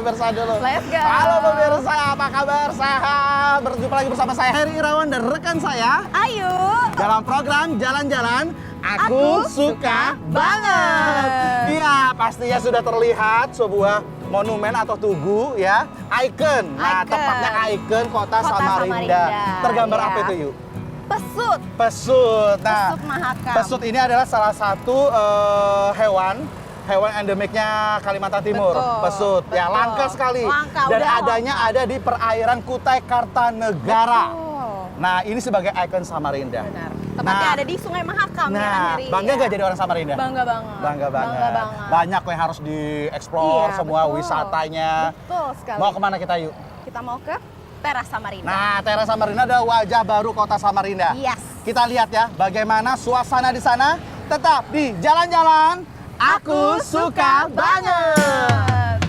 pemirsa dulu. Let's go. Halo pemirsa, apa kabar? Sehat. Berjumpa lagi bersama saya Heri Irawan dan rekan saya Ayo. dalam program Jalan-Jalan Aku Suka Banget. Iya, pastinya sudah terlihat sebuah monumen atau tugu ya, ikon. Nah, Icon. tepatnya ikon Kota Samarinda. Samarinda, Tergambar iya. apa itu, Yuk? Pesut. Pesut. Nah, Pesut Mahakam. pesut ini adalah salah satu hewan endemiknya Kalimantan Timur. Betul, Pesut. Ya, betul. langka sekali. Langka, Dan udah adanya ada di perairan Kutai Kartanegara. Betul. Nah, ini sebagai ikon Samarinda. Benar. Tepatnya Nah, ada di Sungai Mahakam ya kan, Nah, Heri? bangga Ya. nggak jadi orang Samarinda? Bangga banget. Bangga banget. Bangga banget. Banyak kok yang harus dieksplor, Iya, semua betul. wisatanya. Betul sekali. Mau kemana kita, Yuk? Kita mau ke Teras Samarinda. Nah, Teras Samarinda adalah wajah baru Kota Samarinda. Yes. Kita lihat ya bagaimana suasana di sana. Tetap di Jalan-Jalan Aku Suka Banget.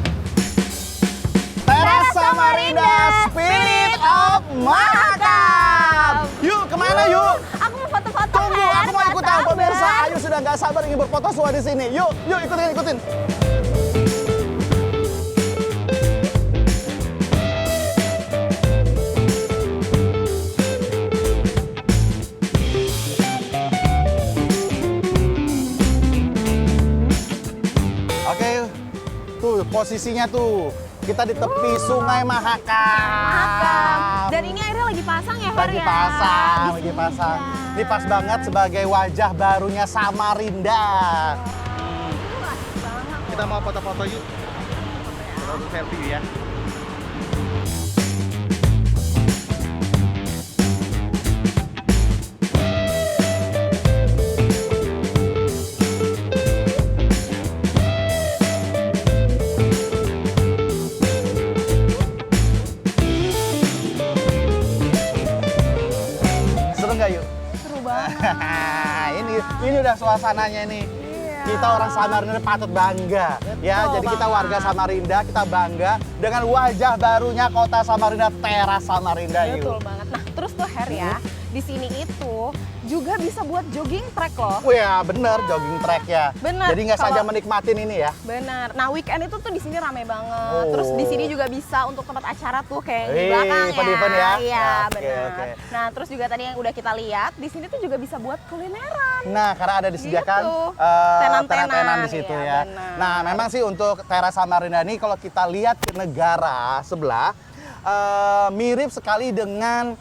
Teras Samarinda, Spirit of Mahakam. Yuk, kemana yuk? Aku mau foto-foto. Tunggu, Her, aku mau nggak ikutan sabar. pemirsa. Ayo sudah nggak sabar ingin berfoto semua di sini. Yuk, yuk ikutin. Oke, tuh posisinya tuh. Kita di tepi Sungai Mahakam. Mahakam. Dan ini airnya lagi pasang ya, Her Lagi ya? pasang, Di lagi sini pasang. ya. Ini pas banget sebagai wajah barunya Samarinda. Kita mau foto-foto yuk. Foto selfie ya. Seru nggak yuk? Seru banget. ini udah suasananya nih. Iya. Kita orang Samarinda patut bangga. Ya, jadi kita banget. warga Samarinda, kita bangga dengan wajah barunya Kota Samarinda, Teras Samarinda yuk. Betul banget. Nah, terus tuh Her ya, di sini itu juga bisa buat jogging track loh. Wah, ya bener, jogging track ya. Bener, Jadi nggak saja kalau- menikmatin ini ya. Benar. Nah, weekend itu tuh di sini rame banget. Oh. Terus di sini juga bisa untuk tempat acara tuh kayak di Wih, belakang ya. event-event ya? Iya, Oke, benar. oke. Nah, terus juga tadi yang udah kita lihat, di sini tuh juga bisa buat kulineran. Nah, karena ada disediakan Gitu. tenan-tenan Tenan-tenan, di situ iya, ya. benar. Nah, memang sih untuk Teras Samarinda ini kalau kita lihat ke negara sebelah, mirip sekali dengan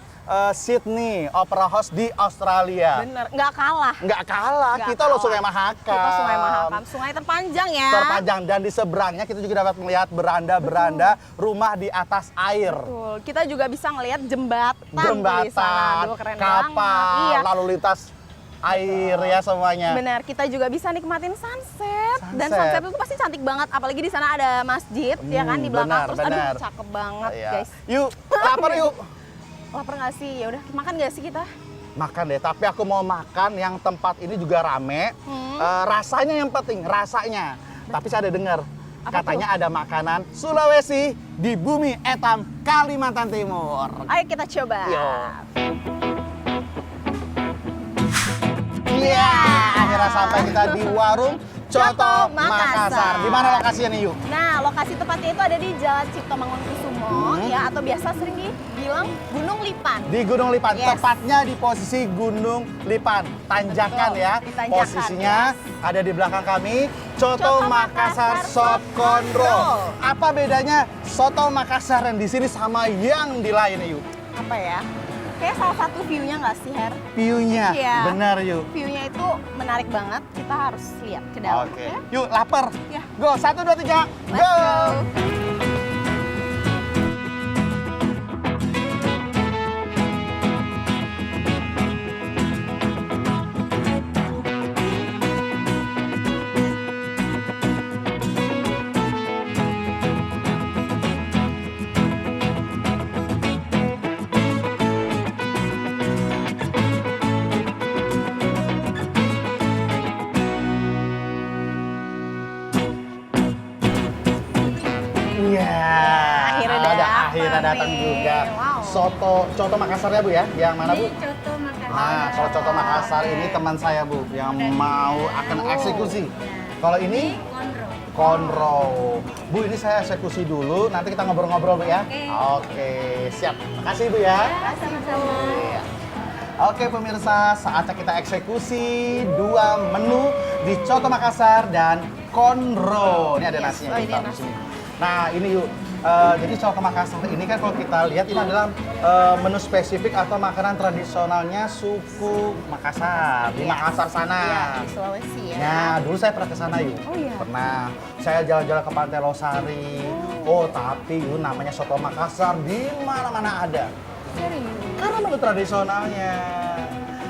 Sydney Opera House di Australia. Bener, nggak kalah. Nggak kalah, Nggak kita loh kalah. Sungai Mahakam. Kita Sungai Mahakam, sungai terpanjang ya. Terpanjang, dan di seberangnya kita juga dapat melihat beranda-beranda rumah di atas air. Betul. Kita juga bisa ngelihat jembatan, tuh di sana. Jembatan, Aduh, keren kapal, banget. Iya. lalu lintas air ya semuanya. Benar, kita juga bisa nikmatin sunset. Dan Sunset. sunset itu pasti cantik banget, apalagi di sana ada masjid ya kan di belakang. benar, Terus benar. aduh cakep banget, Iya. guys. Yuk, lapar yuk. Lapar nggak sih? Ya udah makan nggak sih kita? Makan deh, tapi aku mau makan yang tempat ini juga rame. Rasanya yang penting, rasanya. Tapi saya ada dengar, Apa katanya ada makanan Sulawesi di bumi etam Kalimantan Timur. Ayo kita coba. Yo. Iya, akhirnya sampai kita di warung Coto Makassar. Di mana lokasinya nih, Yuk? Nah, lokasi tepatnya itu ada di Jalan Cipto Mangunkusumo ya, atau biasa sering dibilang Gunung Lipan. Di Gunung Lipan, Yes. tepatnya di posisi Gunung Lipan, tanjakan Betul, ya. di tanjakan, Posisinya ada di belakang kami, Coto Coto Makassar Makassar Sop Sop Konro. Konro. Apa bedanya soto Makassar yang di sini sama yang di lain, Yuk? Apa ya? Kayak salah satu view-nya nggak sih, Her? View-nya, Iya. benar, Yuk. View-nya itu menarik banget. Kita harus lihat ke dalam. Oke, ya. yuk lapar. Ya. Go, 1, 2, 3, Let's go! go. Iya. Akhirnya datang juga. Wow. Coto Makassar ya Bu ya? Yang mana Bu? Coto Makassar. Nah, kalau Coto Makassar ini teman saya Bu yang mau akan eksekusi. Kalau ini Konro. Konro. Bu, ini saya eksekusi dulu, nanti kita ngobrol-ngobrol, Bu ya. Oke, siap. Makasih, Bu ya. Oke pemirsa, saatnya kita eksekusi 2 menu di Coto Makassar dan Konro. Ini ada nasinya. Oh, ini kita taruh nasi. sini. Nah ini yuk, jadi Coto Makassar ini kan kalau kita lihat ini adalah menu spesifik atau makanan tradisionalnya suku Makassar, di Iya. Makassar sana. Iya, di Sulawesi ya. Nah, dulu saya pernah ke sana yuk. Oh, iya? Pernah. Saya jalan-jalan ke Pantai Losari. Oh, tapi yuk namanya soto Makassar di mana-mana ada. Serius? Karena menu tradisionalnya.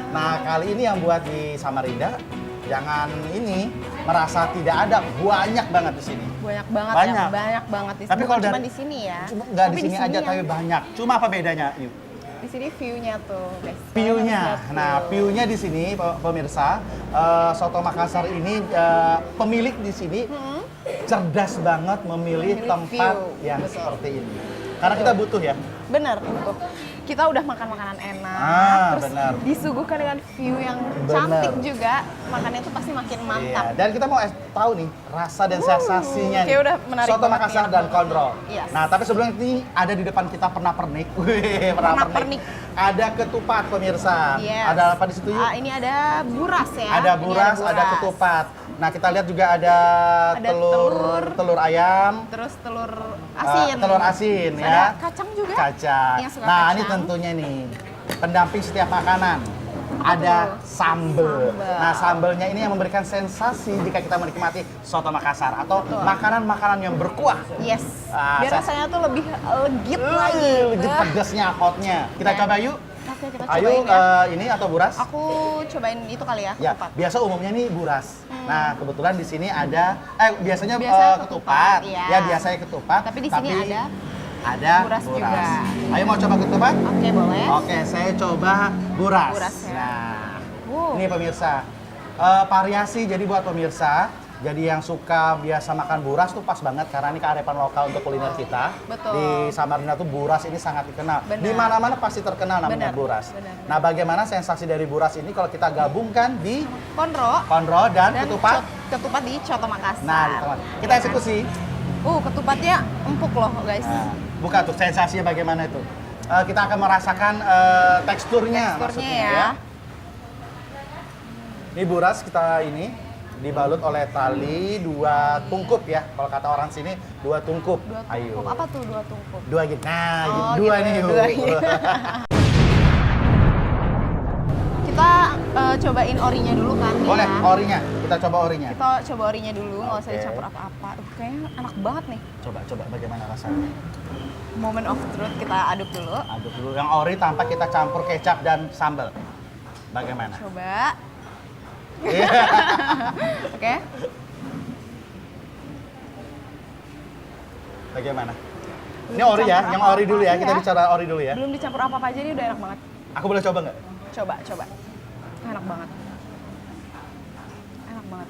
Nah, kali ini yang buat di Samarinda, jangan ini merasa tidak ada, banyak banget di sini. Banyak banget Banyak. ya, banyak banget di sini. Tapi kalau Bukan cuma dari- di sini ya. Cuma nggak di Tapi sini aja, yang- tapi banyak. Cuma apa bedanya, yuk? Di sini view-nya tuh, guys. View-nya. Lihat tuh. Nah, view-nya di sini pemirsa, soto Makassar ini pemilik di sini cerdas banget memilih Memilih tempat view, yang betul. seperti ini. Karena kita butuh ya. Bener, tuh. Kita udah makan makanan enak, terus benar. disuguhkan dengan view yang Bener. cantik juga, makannya tuh pasti makin mantap. Iya, dan kita mau tahu nih rasa dan sensasinya kayak nih. udah menarik Soto banget Makassar nih. dan Konro. Yes. Nah, tapi sebelum ini ada di depan kita pernak-pernik. Wih, pernak-pernik. Ada ketupat pemirsa. Yes. Ada apa di situ yuk? Ini ada buras ya. Ada Ini buras, ada ketupat. Nah, kita lihat juga ada, Ada telur. ayam, Terus telur asin. telur asin Terus ya. Ada kacang juga. Kacang. Yang suka Nah, ini kacang. tentunya nih pendamping setiap makanan. Ada sambel. Sambel. Nah, sambelnya ini yang memberikan sensasi jika kita menikmati soto Makassar atau Betul. makanan-makanan yang berkuah. Yes. Ah, Biar saya- rasanya tuh lebih legit lagi. Lebih Wah. pedasnya, hotnya. Kita Ya. coba yuk. Oke, kita Ayo, cobain ya. ini atau buras? Aku cobain itu kali ya, Ya, ketupat. biasa umumnya nih buras. Nah, kebetulan di sini ada, biasanya Biasanya ketupat. ketupat, iya. Ya, biasanya ketupat. Tapi di sini ada buras juga. Ayo mau coba ketupat? Oke, boleh. Oke, saya coba buras. Buras ya. Nah, Wow. ini pemirsa. Variasi jadi buat pemirsa. Jadi yang suka biasa makan buras tuh pas banget karena ini kearifan lokal untuk kuliner kita. Betul. Di Samarinda tuh buras ini sangat dikenal. Benar. Di mana-mana pasti terkenal namanya Benar, buras. benar. Nah, bagaimana sensasi dari buras ini kalau kita gabungkan di Konro konro dan ketupat? ketupat di Coto Makassar. Nah, di teman. Kita eksekusi. Ketupatnya empuk loh, guys. Nah, buka tuh sensasinya bagaimana itu. Kita akan merasakan teksturnya maksudnya ya. ya. Ini buras kita ini dibalut oleh tali 2 tungkup ya. Kalau kata orang sini 2 tungkup. Dua Ayo. tungkup. Apa tuh 2 tungkup? 2 gitu. Nah, Oh, gitu. 2 gitu, nih. dua yuk. ini. Kita cobain orinya dulu kan Boleh, ya. orinya. Kita coba orinya. Kita coba orinya dulu, nggak usah Oke. dicampur apa-apa. Kayaknya enak banget nih. Coba bagaimana rasanya. Moment of truth kita aduk dulu. Aduk dulu. Yang ori tanpa kita campur kecap dan sambal. Bagaimana? Coba. Iya. Oke. Bagaimana? Ini ori ya, yang ori dulu ya. Kita Iya. bicara ori dulu ya. Belum dicampur apa-apa aja ini udah enak banget. Aku boleh coba nggak? Coba. Enak banget. Enak banget.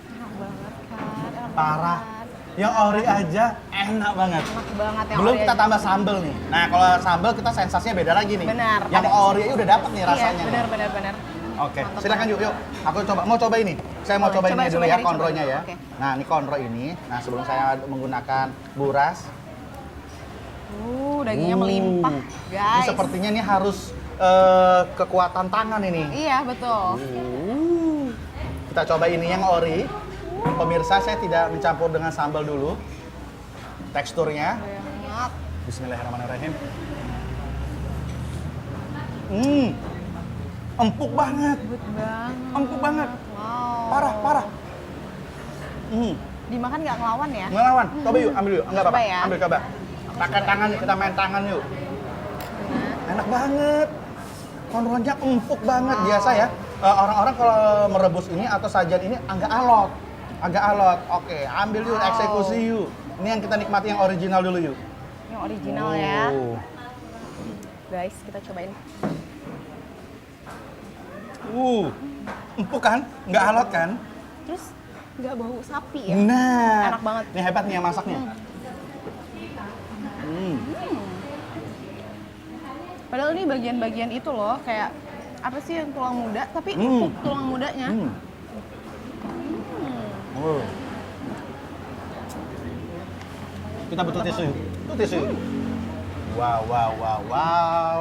Enak banget kan. Enak Parah. banget. Yang ori aja enak banget. Enak banget yang Belum ori kita aja. tambah sambal nih. Nah, kalau sambal kita sensasinya beda lagi nih. Benar, Yang ada- ori aja udah dapet nih rasanya. Iya, nih. benar. Oke, Mantap silakan banget. yuk. Aku mau coba ini. Saya mau Boleh, coba ini coba dulu ya, dari, konronya coba ya. dulu. Oke. Nah, ini konro ini. Nah, sebelum saya menggunakan buras. Dagingnya melimpah, guys. Ini sepertinya ini harus kekuatan tangan ini. Iya, betul. Kita coba ini yang ori. Pemirsa, saya tidak mencampur dengan sambal dulu. Teksturnya. Banyak. Bismillahirrahmanirrahim. Empuk banget. Good banget. Empuk banget. Wow. Parah. Dimakan nggak ngelawan ya? Ngelawan. Coba yuk, ambil yuk. Enggak Coba apa-apa. ya. Ambil coba. Pakai tangan yuk, kita main tangan yuk. Enak banget. Konronya empuk banget. Biasa ya. Orang-orang kalau merebus ini atau sajian ini agak alot. Oke, ambil yuk, Wow. eksekusi yuk. Ini yang kita nikmati yang original dulu yuk. Yang original ya. Oh. Guys, kita cobain. Empuk kan? Nggak alot kan? Terus nggak bau sapi ya? Nah, Enak banget. Ini hebat nih yang masaknya. Padahal ini bagian-bagian itu loh, kayak apa sih yang tulang muda, tapi Hmm. empuk tulang mudanya. Kita butuh tisu yuk. Itu tisu yuk. Wow, wow, wow, wow.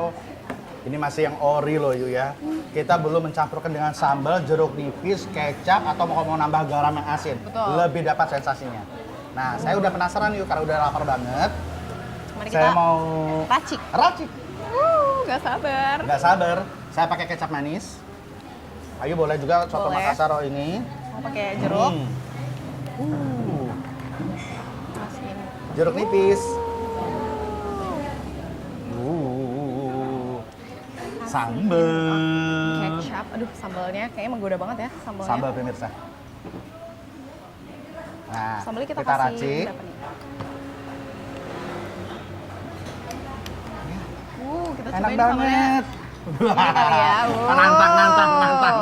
Ini masih yang ori loh yuk ya. Kita belum mencampurkan dengan sambal, jeruk nipis, kecap, atau mau nambah garam yang asin. Betul. Lebih dapat sensasinya. Nah, saya udah penasaran yuk karena udah lapar banget. Mari Saya kita mau racik. racik. Gak sabar. Nggak sabar. Saya pakai kecap manis. Ayo boleh juga soto Boleh. Makassar ini. Mau pakai jeruk. Asin. Jeruk nipis. Sambal. Kecap. Aduh, sambalnya kayaknya menggoda banget ya sambalnya. Sambal pemirsa. Nah, Sambalnya kita kita kasih racik. berapa nih? Kita Enak cobain sambalnya. banget. kali ya. Nantang, nantang, Wow. nantang.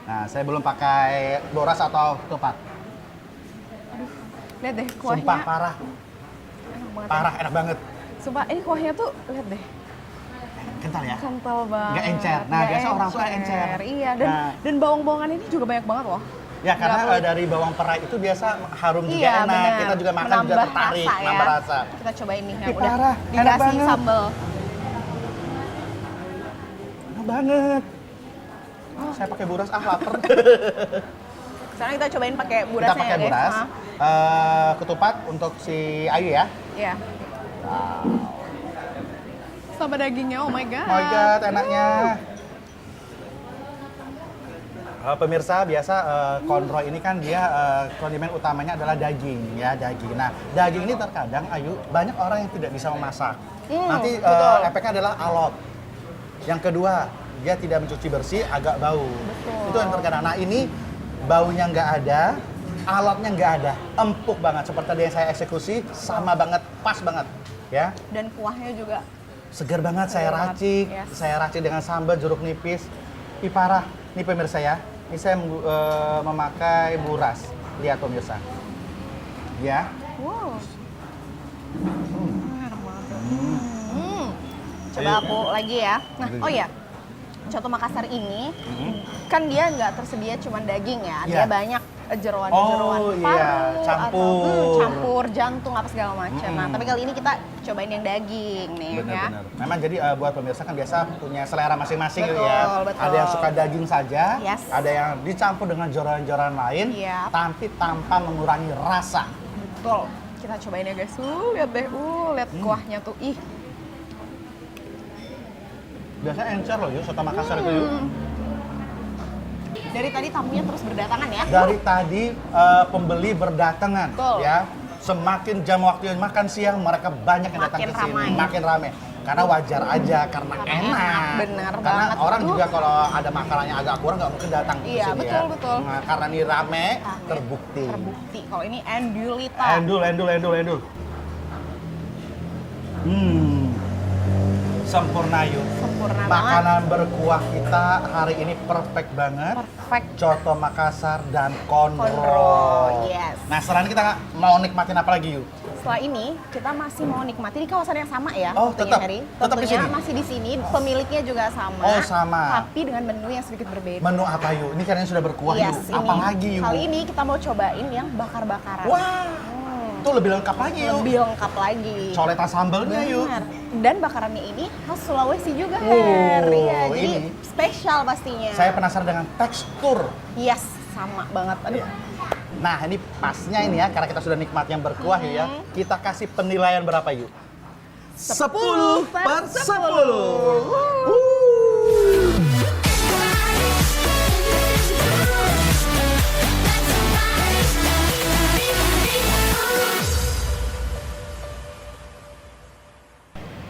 Nah, saya belum pakai boras atau ketupat. Lihat deh kuahnya. Sumpah parah, Enak banget. parah, enak banget. Sumpah ini kuahnya tuh lihat deh. Kental ya? Kental banget. Nggak encer. Nah, Nggak biasa orang tua encer. Iya, dan Nah. dan bawang-bawangan ini juga banyak banget loh. Ya karena Nggak pelit. dari bawang perai itu biasa harum juga Iya, enak. benar. Kita juga makan juga Menambah tertarik, rasa ya. nambah rasa. Kita cobain nih yang Ih, udah parah, enak dikasih banget. sambal. Enak banget. Saya pakai buras, lapar. Sekarang kita cobain pakai Kita burasnya pakai ya, guys. buras. Hah? Ketupat untuk si Ayu ya. Iya. Sama dagingnya, oh my god. Oh my god, enaknya. Pemirsa, biasa konro ini kan dia kondimen utamanya adalah daging ya, daging. Nah, daging ini terkadang Ayu banyak orang yang tidak bisa memasak. Nanti betul. efeknya adalah alot. Yang kedua, dia tidak mencuci bersih, agak bau. Betul. Itu yang terkadang. Nah, ini baunya nggak ada, alotnya nggak ada, empuk banget seperti tadi yang saya eksekusi, sama banget, pas banget, ya. Dan kuahnya juga Segar banget, Segar saya banget, racik. yes. Saya racik dengan sambal jeruk nipis. Ih parah. Nih pemirsa ya. Ini saya memakai buras. Lihat pemirsa. Ya. wow. Enak banget. Coba Ayo. aku lagi ya. Nah, Aduh. oh ya. Coto Makassar ini kan dia nggak tersedia cuma daging ya. Iya. Dia banyak jeroan-jeroan Oh, iya. paru Campur. atau campur jantung apa segala macam. Nah, tapi kali ini kita cobain yang daging nih ya. Benar-benar. Memang jadi buat pemirsa kan biasa punya selera masing-masing Betul, ya. betul. Ada yang suka daging saja, Yes. ada yang dicampur dengan joran-joran lain, Iya. tapi tanpa mengurangi rasa. Betul. Kita cobain ya guys. Lihat deh. Lihat kuahnya tuh. Ih, Biasanya encer loh, yuk, soto Makassar itu yuk. dari tadi tamunya terus berdatangan ya. Dari tadi pembeli berdatangan, Betul. ya. Semakin jam waktu makan siang mereka banyak yang datang Makin ke sini, ramai. makin ramai. Karena wajar aja, karena enak. Benar Karena banget. orang Aduh. juga kalau ada makanannya agak kurang nggak mungkin datang ke Iya, sini betul, ya. betul. Nah, karena ini rame, Rame. terbukti. Terbukti. Kalau ini Endulita. Endul. Sempurna yuk. Sempurna banget. Makanan berkuah kita hari ini perfect banget. Perfect. Coto Makassar dan konro. Konro, yes. Nah, setelah ini kita mau nikmatin apa lagi yuk? Setelah ini kita masih mau nikmati di kawasan yang sama ya. Oh, tentunya, tetap. Harry. Tetap di Tentunya sini? masih di sini. Pemiliknya juga sama. Oh, sama. Tapi dengan menu yang sedikit berbeda. Menu apa yuk? Ini kayaknya sudah berkuah Yes, yuk. Apa ini. lagi yuk? Kali ini kita mau cobain yang bakar-bakaran. Wah, itu lebih lengkap lagi yuk. Lebih lengkap lagi. Coletan sambelnya yuk. Benar. Dan bakarannya ini khas Sulawesi juga, Wow, Her. Iya, jadi ini. spesial pastinya. Saya penasaran dengan tekstur. Yes, sama banget. Aduh. Nah, ini pasnya ini ya, karena kita sudah nikmat yang berkuah yuk ya. Kita kasih penilaian berapa yuk? 10 per 10.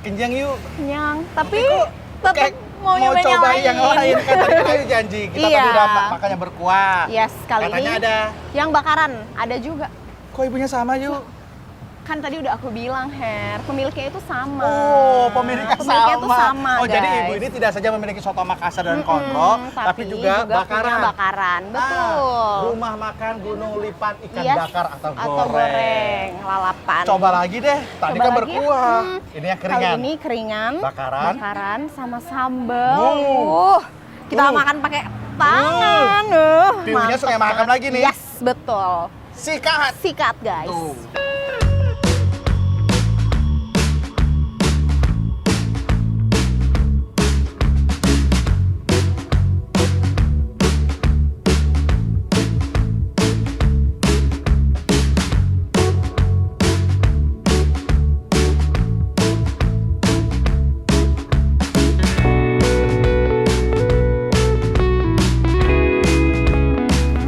Kenyang yuk. Kenyang, tapi Kayak tetap mau nyobain coba yang lain. Kan tadi kan Ayu janji kita Iya. tadi udah makan yang berkuah. Yes, kali Katanya ini ada. yang bakaran ada juga. Kok ibunya sama yuk? Kan tadi udah aku bilang, Her, pemiliknya itu sama. Oh, pemiliknya Pemiliknya itu sama, Oh, jadi guys. ibu ini tidak saja memiliki soto Makassar dan konro, tapi juga bakaran. punya bakaran, betul. Rumah makan Gunung Lipat ikan Yes, bakar atau goreng. goreng. Lalapan. Coba lagi deh. Tadi Coba kan lagi. berkuah. Ini yang keringan. Kali ini keringan, Bakaran. sama sambal. Wow. Kita Uh. makan pakai tangan. Piunya sungai Mahakam lagi nih. Yes, betul. Sikat. Sikat, guys. Tuh.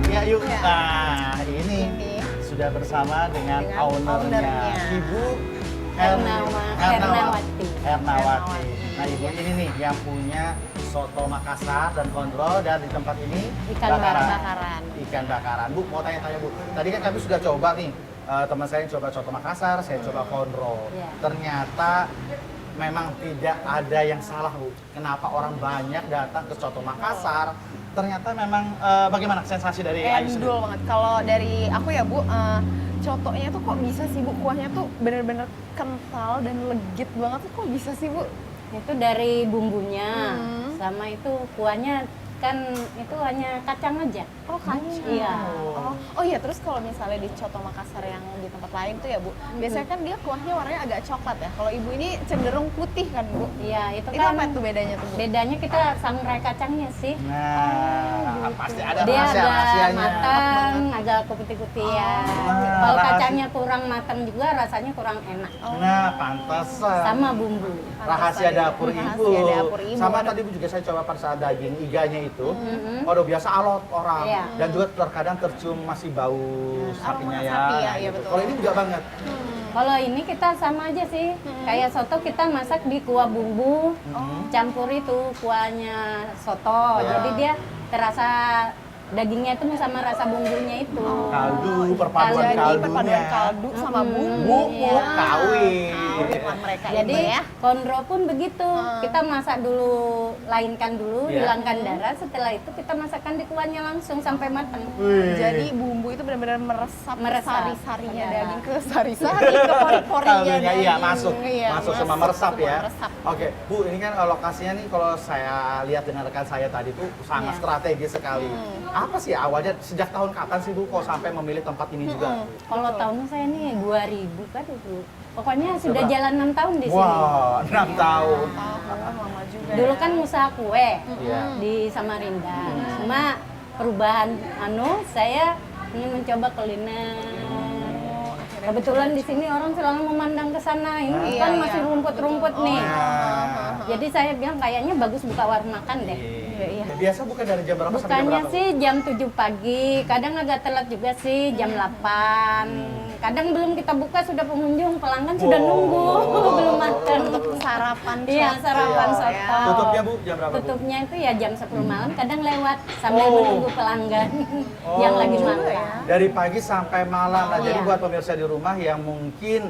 Ya yuk. Ya. Nah ini sudah bersama dengan ownernya, Ibu Hernawati. Hernawati. Nah Ibu ini nih yang punya soto Makassar dan kontrol, dan di tempat ini Ikan bakaran. Ikan bakaran. Bu, mau tanya-tanya Bu. Tadi kan kami sudah coba nih, teman saya yang coba soto Makassar, saya coba kontrol. Iya. Ternyata memang tidak ada yang salah Bu. Kenapa orang banyak datang ke soto Makassar? Ternyata memang bagaimana sensasi dari Ayu sendiri? Endul banget. Kalau dari aku ya Bu, cotonya tuh kok bisa sih Bu, kuahnya tuh bener-bener kental dan legit banget tuh, kok bisa sih Bu? Itu dari bumbunya, Hmm. sama itu kuahnya kan itu hanya kacang aja. Oh kacang. Iya. Oh iya, terus kalau misalnya di coto Makassar yang di tempat lain tuh ya Bu, biasanya kan dia kuahnya warnanya agak coklat ya. Kalau Ibu ini cenderung putih kan Bu? Iya, itu Itu kan apa tuh bedanya tuh Bu? bedanya kita sangrai kacangnya sih. Nah, pasti ada Dia agak rahasia-rahasianya. matang, agak keputih-putihan. Oh. Kalau Rahasia- kacangnya kurang matang juga rasanya kurang enak. Nah, pantesan. Sama bumbu. Rahasia dapur Rahasia Ibu. dapur Ibu. Sama Aduh. tadi Bu juga saya coba pada saat daging iganya itu. Mhm. Waduh, biasa alot orang. Iya. Dan juga terkadang tercium masih bau sapinya ya. sapi ya, iya gitu. betul. Kalau ini enggak banget. Kalau ini kita sama aja sih. Kayak soto kita masak di kuah bumbu, campur itu kuahnya soto. Ya. Jadi dia terasa dagingnya itu sama rasa bumbunya itu. Kaldu, perpaduan Jadi kaldunya. perpaduan kaldu sama bumbu. Bumbu Iya. kawin. Kawin mereka Jadi itu ya. konro pun begitu. Kita masak dulu, lainkan dulu, Iya. hilangkan darah. Setelah itu kita masakkan di kuahnya langsung sampai matang. Wih. Jadi bumbu itu benar-benar meresap, Meresap. sari-sarinya Iya. daging ke sari-sari, ke pori-porinya Kaldunya daging. iya masuk, Iya, masuk sama meresap semua ya. meresap. Oke, Bu, ini kan lokasinya nih kalau saya lihat dengan rekan saya tadi tuh sangat Iya. strategis sekali. Apa sih awalnya, sejak tahun kapan sih Bu kok sampai memilih tempat ini juga? Kalau tahunnya saya nih 2000 kan itu. Pokoknya sudah Berapa? jalan 6 tahun di sini. Wah, 6 tahun. Lama juga Dulu ya. kan usaha kue Iya. di Samarinda. Cuma perubahan saya ingin mencoba kuliner. Kebetulan di sini orang selalu memandang ke sana. Ini Iya, kan iya. masih rumput-rumput nih. Nah, Jadi saya bilang kayaknya bagus buka warung makan deh. Iya. biasa bukan dari jam berapa sampai jam Bukannya berapa? sih jam 7 pagi, kadang agak telat juga sih jam 8. Kadang belum kita buka sudah pengunjung, pelanggan sudah Wow. nunggu, belum makan. Untuk sarapan Iya, soto. sarapan Iya. soto. Tutupnya Bu jam berapa Bu? Tutupnya itu ya jam 10 malam, kadang lewat sambil Oh. menunggu pelanggan yang lagi Oh. makan. Dari pagi sampai malam. Nah, jadi Iya. buat pemirsa di rumah yang mungkin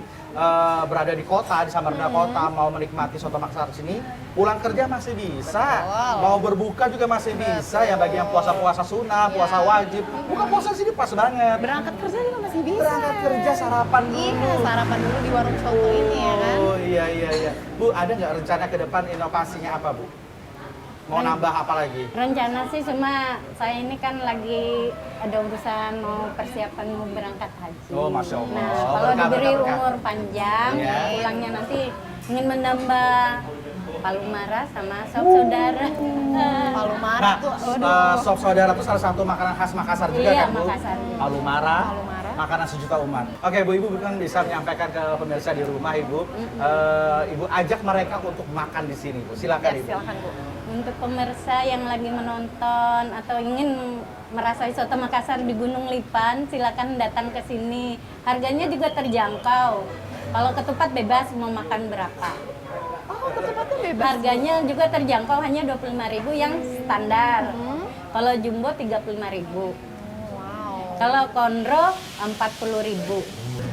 berada di kota, di Samarinda Kota, mau menikmati soto Makassar sini, pulang kerja masih bisa. Betul. Mau berbuka juga masih bisa. Ya bagi yang puasa-puasa sunnah, puasa wajib. Buka puasa sini pas banget. Berangkat kerja juga masih bisa. Berangkat kerja sarapan dulu. Iya, sarapan dulu di warung soto ini ya kan. Oh iya iya iya. Bu, ada nggak rencana ke depan inovasinya apa Bu? Mau nambah apa lagi? Rencana sih cuma saya ini kan lagi ada urusan mau persiapan mau berangkat haji. Oh, Masya Allah. Nah, Oh, kalau berkah, diberi berkah, berkah. umur panjang, Iya. pulangnya nanti ingin menambah palu mara sama sop saudara. Palu mara Nah, tuh, aduh. sop saudara itu salah satu makanan khas Makassar juga Iya, kan Bu? Makassar. Palu mara, Palu mara. makanan sejuta umat. Oke Bu, Ibu kan bisa menyampaikan ke pemirsa di rumah Ibu. Ibu ajak mereka untuk makan di sini Bu. Silakan Ya, Ibu. silakan Bu. Untuk pemirsa yang lagi menonton atau ingin merasai soto Makassar di Gunung Lipan, silakan datang ke sini. Harganya juga terjangkau. Kalau ketupat bebas mau makan berapa. Oh, ketupatnya bebas. Harganya juga terjangkau, hanya 25.000 yang standar. Kalau jumbo 35.000. Wow. Kalau konro 40.000.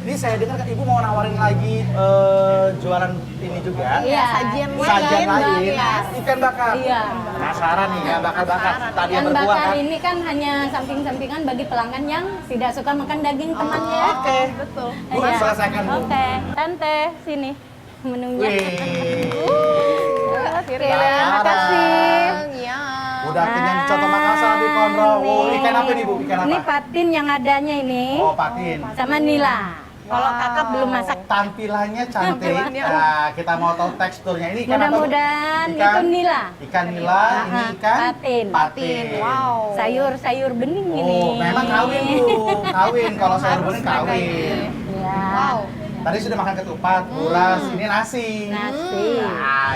Ini saya dengar kan Ibu mau nawarin lagi jualan ini juga. Iya, sajian Sajian lain, lain, ya. ikan bakar. Iya. Penasaran nih ya, bakar-bakar. Tadi yang Ikan berkuah bakar kan? ini kan hanya samping-sampingan bagi pelanggan yang tidak suka makan daging temannya. Oke. Betul. Bu, Iya. selesaikan Bu. Oke, tante sini menunya. Wih. Terima Terima kasih. Ya. Udah kenyang coto Makassar apa nih Bu? Ikan Ini apa? patin yang adanya ini. Oh, patin. Sama nila. Kalau Wow. kakak belum masak. Tampilannya cantik. Tampilannya. Nah, kita mau tahu teksturnya. Ini ikan apa, Bu? Mudah-mudahan Ikan- itu nila. Ikan nila, ini ikan Patin. Patin. Wow. Sayur bening ini. Oh, memang kawin Bu. Kawin. Kalau sayur Harus bening mereka kawin. ini. Ya. Wow. Tadi sudah makan ketupat, buras, ini nasi. Nasi. Ah,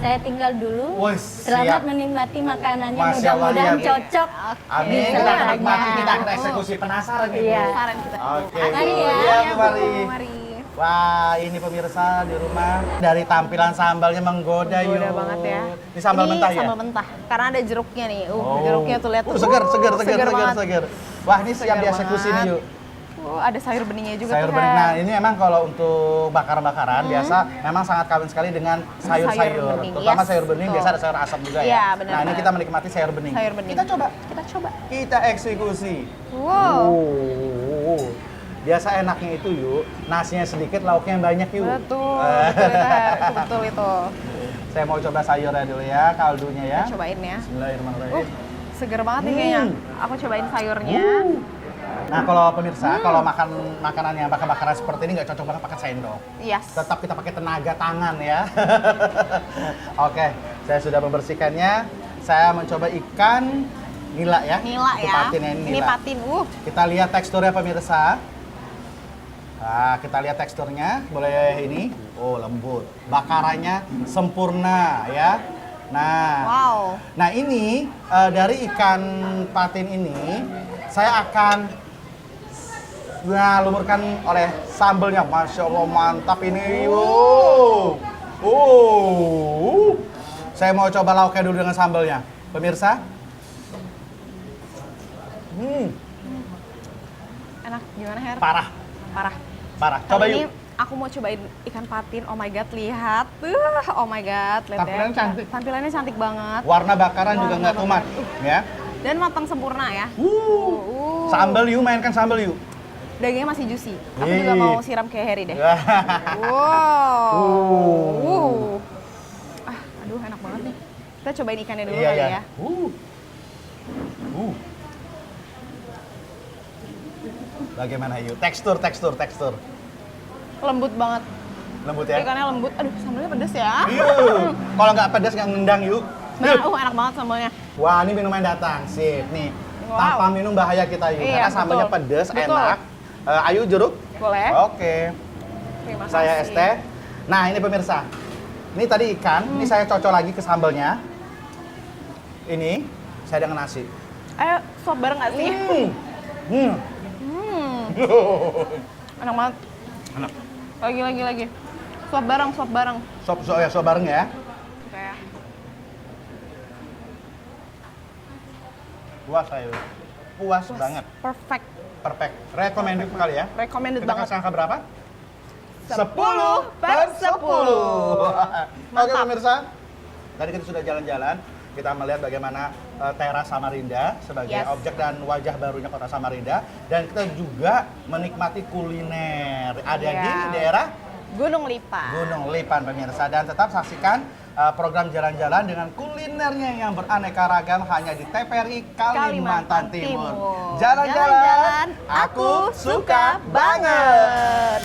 Saya tinggal dulu. Wes, Selamat siap. menikmati makanannya. Masya Allah, Mudah-mudahan ya. cocok. Amin, di kita akan seleranya. nikmati, kita akan eksekusi. Penasaran nih, Bu. Iya. Saran kita. Oke, Mari Bu. ya. Iya, Bu, mari. Mari. Wah, ini pemirsa di rumah. Dari tampilan sambalnya menggoda, yuk. Menggoda banget ya. Ini sambal mentah ya? Sambal mentah. Karena ada jeruknya nih. Oh. Jeruknya tuh lihat tuh. Seger, seger, seger, seger, banget. seger. Wah, ini siap Seger dieksekusi nih, banget. yuk. Oh, ada sayur beningnya juga Sayur tuh. bening. Her. Nah, ini emang kalau untuk bakaran-bakaran biasa memang sangat kawin sekali dengan Sayur sayur-sayur. bening, Terutama yes, sayur bening, betul. biasa ada sayur asam juga Iya, ya. benar, Nah, ini benar. kita menikmati sayur bening. Sayur bening. Kita coba. Kita coba. Kita eksekusi. Wow. Oh. Biasa enaknya itu yuk, nasinya sedikit, lauknya yang banyak yuk. Betul. Betul itu, Her. Itu betul itu. Saya mau coba sayurnya dulu ya, kaldunya ya. Kita cobain ya. Bismillahirrahmanirrahim. Seger banget nih kayaknya. Aku cobain sayurnya. Nah, kalau pemirsa, kalau makan makanan yang bakar-bakaran seperti ini nggak cocok banget pakai sendok. Yes. Tetap kita pakai tenaga tangan ya. Oke, saya sudah membersihkannya. Saya mencoba ikan nila ya. Nila Itu ya. patinnya ini Ini nila. patin. Kita lihat teksturnya pemirsa. Nah, kita lihat teksturnya. Boleh ini. Oh, lembut. Bakarannya sempurna ya. Nah, Wow. nah ini dari ikan patin ini saya akan lumurkan oleh sambelnya. Masya Allah, mantap ini. Wow. Saya mau coba lauknya dulu dengan sambelnya. Pemirsa. Enak. Gimana, Her? Parah, Parah. parah. Coba Kali ini yuk. aku mau cobain ikan patin. Oh my god, lihat. Oh my god, lihat Tampilannya ya. cantik. Tampilannya cantik banget. Warna bakaran juga Warna nggak tumat, ya. Dan matang sempurna ya. Sambal yuk, mainkan sambal yuk. Dagingnya masih juicy. Aku Ih. juga mau siram kayak Harry deh. Wow. Aduh, enak banget nih. Kita cobain ikannya dulu Iya, kali iya. ya. Bagaimana yuk? Tekstur. Lembut banget. Lembut ya? Ikannya lembut. Aduh, sambalnya pedes ya. Yuk. Kalau nggak pedas nggak ngendang yuk. Nah, enak banget sambalnya. Wah, ini minuman datang. Sip, nih. Wow. Tanpa minum bahaya kita yuk. Iya, Karena sambalnya betul. pedas, Betul. enak. Ayo jeruk. Boleh? Oke. Terima kasih. Saya ST. Nah, ini pemirsa. Ini tadi ikan, ini saya cocok lagi ke sambalnya. Ini saya dengan nasi. Ayo, suap bareng nggak sih? Enak banget. Enak. Lagi. Suap bareng. Sop bareng ya. Oke. Puas saya. Puas banget. Perfect. Perfect. Recommended sekali ya. Recommended Kita banget. kasih angka berapa? 10/10. Oke Mantap. pemirsa, tadi kita sudah jalan-jalan, kita melihat bagaimana teras Samarinda sebagai Yes. objek dan wajah barunya kota Samarinda, dan kita juga menikmati kuliner. Ada Iya. di daerah Gunung Lipan. Gunung Lipan pemirsa, dan tetap saksikan program jalan-jalan dengan kulinernya yang beraneka ragam hanya di TVRI Kalimantan Timur. Jalan-jalan, aku suka banget.